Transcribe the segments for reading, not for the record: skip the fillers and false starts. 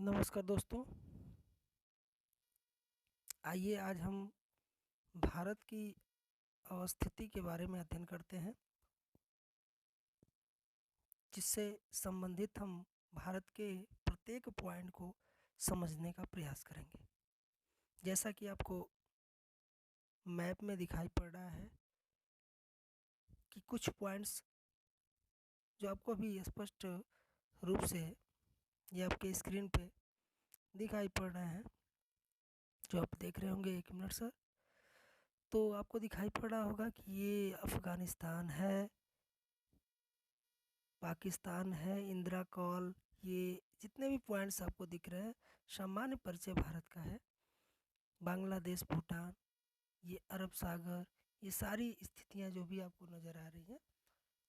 नमस्कार दोस्तों। आइए आज हम भारत की अवस्थिति के बारे में अध्ययन करते हैं, जिससे संबंधित हम भारत के प्रत्येक पॉइंट को समझने का प्रयास करेंगे। जैसा कि आपको मैप में दिखाई पड़ रहा है कि कुछ पॉइंट्स जो आपको अभी स्पष्ट रूप से ये आपके स्क्रीन पे दिखाई पड़ रहे हैं, जो आप देख रहे होंगे। 1 मिनट सर। तो आपको दिखाई पड़ रहा होगा कि ये अफ़गानिस्तान है, पाकिस्तान है, इंदिरा कॉल, ये जितने भी पॉइंट्स आपको दिख रहे हैं सामान्य परिचय भारत का है। बांग्लादेश, भूटान, ये अरब सागर, ये सारी स्थितियां जो भी आपको नज़र आ रही हैं,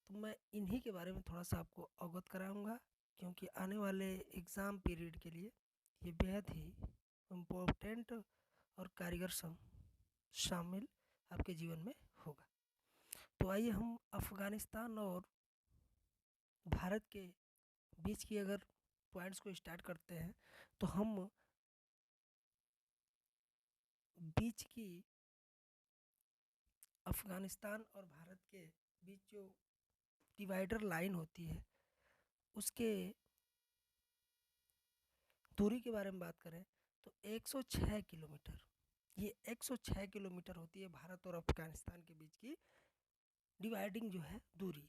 तो मैं इन्हीं के बारे में थोड़ा सा आपको अवगत कराऊंगा, क्योंकि आने वाले एग्ज़ाम पीरियड के लिए ये बेहद ही इम्पोर्टेंट और कारगर शामिल आपके जीवन में होगा। तो आइए हम अफ़गानिस्तान और भारत के बीच की अगर पॉइंट्स को स्टार्ट करते हैं, तो हम बीच की अफ़गानिस्तान और भारत के बीच जो डिवाइडर लाइन होती है, उसके दूरी के बारे में बात करें तो 106 किलोमीटर, ये 106 किलोमीटर होती है भारत और अफ़गानिस्तान के बीच की डिवाइडिंग जो है दूरी।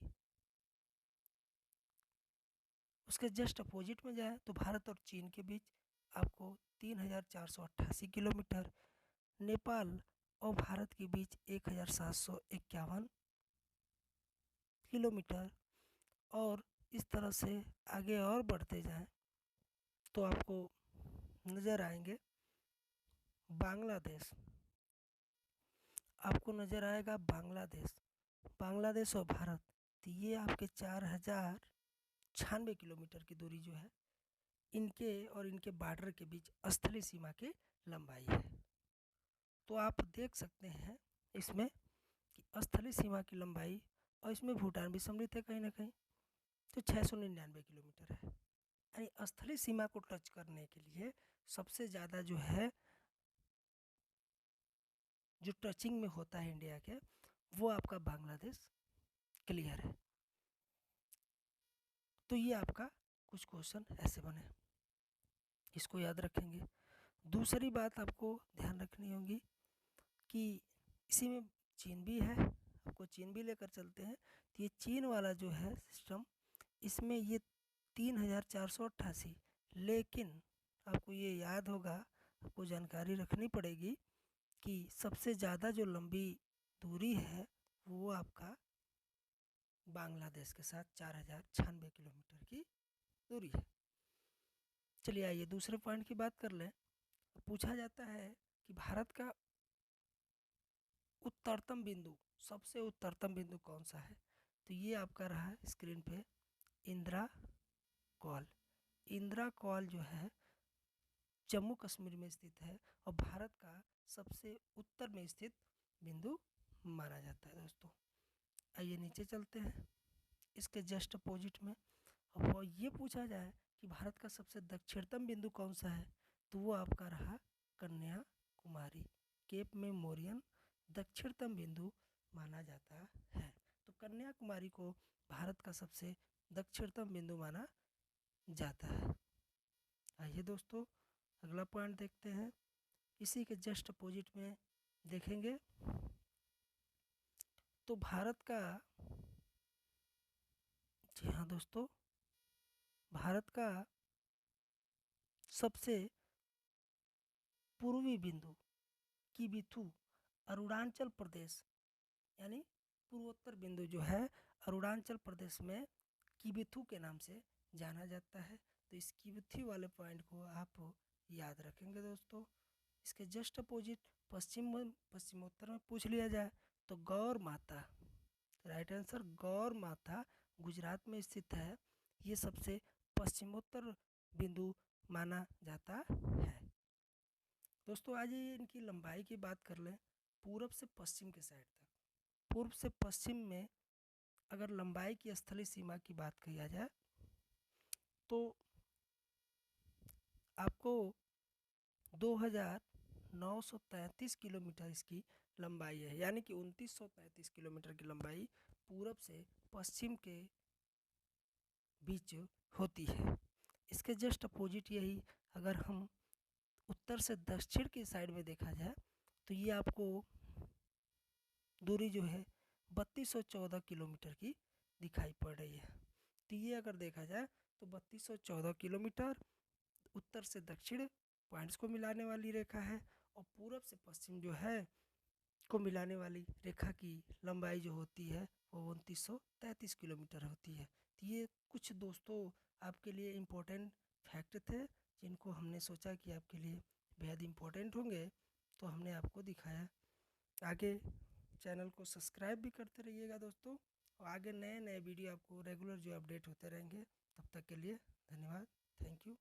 उसके जस्ट अपोजिट में जाए तो भारत और चीन के बीच आपको 3,488 किलोमीटर, नेपाल और भारत के बीच 1,751 किलोमीटर, और इस तरह से आगे और बढ़ते जाएं तो आपको नज़र आएंगे बांग्लादेश। आपको नज़र आएगा बांग्लादेश और भारत, तो ये आपके 4,096 किलोमीटर की दूरी जो है इनके और इनके बॉर्डर के बीच स्थलीय सीमा की लंबाई है। तो आप देख सकते हैं इसमें कि स्थलीय सीमा की लंबाई, और इसमें भूटान भी सम्मिलित है कहीं ना कहीं, तो 699 किलोमीटर है। यानी स्थलीय सीमा को टच करने के लिए सबसे ज़्यादा जो है, जो टचिंग में होता है इंडिया के, वो आपका बांग्लादेश क्लियर है। तो ये आपका कुछ क्वेश्चन ऐसे बने, इसको याद रखेंगे। दूसरी बात आपको ध्यान रखनी होगी कि इसी में चीन भी है, आपको चीन भी लेकर चलते हैं। तो ये चीन वाला जो है सिस्टम, इसमें ये 3,488, लेकिन आपको ये याद होगा, आपको जानकारी रखनी पड़ेगी कि सबसे ज़्यादा जो लंबी दूरी है वो आपका बांग्लादेश के साथ 4,096 किलोमीटर की दूरी है। चलिए आइए दूसरे पॉइंट की बात कर लें। पूछा जाता है कि भारत का उत्तरतम बिंदु, सबसे उत्तरतम बिंदु कौन सा है, तो ये आपका रहा स्क्रीन पे इंदिरा कॉल। इंदिरा कॉल जो है जम्मू कश्मीर में स्थित है और भारत का सबसे उत्तर में स्थित बिंदु माना जाता है। दोस्तों आइए नीचे चलते हैं, इसके जस्ट अपोजिट में अब वो ये पूछा जाए कि भारत का सबसे दक्षिणतम बिंदु कौन सा है, तो वो आपका रहा कन्याकुमारी। केप मेमोरियल दक्षिणतम बिंदु माना जाता है। तो कन्याकुमारी को भारत का सबसे दक्षिणतम बिंदु माना जाता है। आइए दोस्तों अगला पॉइंट देखते हैं, इसी के जस्ट अपोजिट में देखेंगे तो भारत का, जी हाँ दोस्तों, भारत का सबसे पूर्वी बिंदु किबिथु अरुणाचल प्रदेश, यानी पूर्वोत्तर बिंदु जो है अरुणाचल प्रदेश में किबिथु के नाम से जाना जाता है। तो इस किबिथु वाले पॉइंट को आप याद रखेंगे दोस्तों। इसके जस्ट अपोजिट पश्चिमोत्तर में पूछ लिया जाए तो गौर माता, राइट आंसर गौर माता गुजरात में स्थित है। ये सबसे पश्चिमोत्तर बिंदु माना जाता है। दोस्तों आज ये इनकी लंबाई की बात कर लें, पूरब से पश्चिम के साइड तक, पूर्व से पश्चिम में अगर लंबाई की स्थलीय सीमा की बात किया जाए तो आपको 2933 किलोमीटर इसकी लंबाई है, यानी कि 2933 किलोमीटर की लंबाई पूरब से पश्चिम के बीच होती है। इसके जस्ट अपोजिट यही अगर हम उत्तर से दक्षिण की साइड में देखा जाए तो ये आपको दूरी जो है 3214 किलोमीटर की दिखाई पड़ रही है। तो ये अगर देखा जाए तो 3214 किलोमीटर उत्तर से दक्षिण पॉइंट्स को मिलाने वाली रेखा है, और पूरब से पश्चिम जो है को मिलाने वाली रेखा की लंबाई जो होती है वो 2933 किलोमीटर होती है। तो ये कुछ दोस्तों आपके लिए इम्पोर्टेंट फैक्ट थे जिनको हमने सोचा कि आपके लिए बेहद इम्पोर्टेंट होंगे, तो हमने आपको दिखाया। आगे चैनल को सब्सक्राइब भी करते रहिएगा दोस्तों, और आगे नए नए वीडियो आपको रेगुलर जो अपडेट होते रहेंगे। तब तक के लिए धन्यवाद, थैंक यू।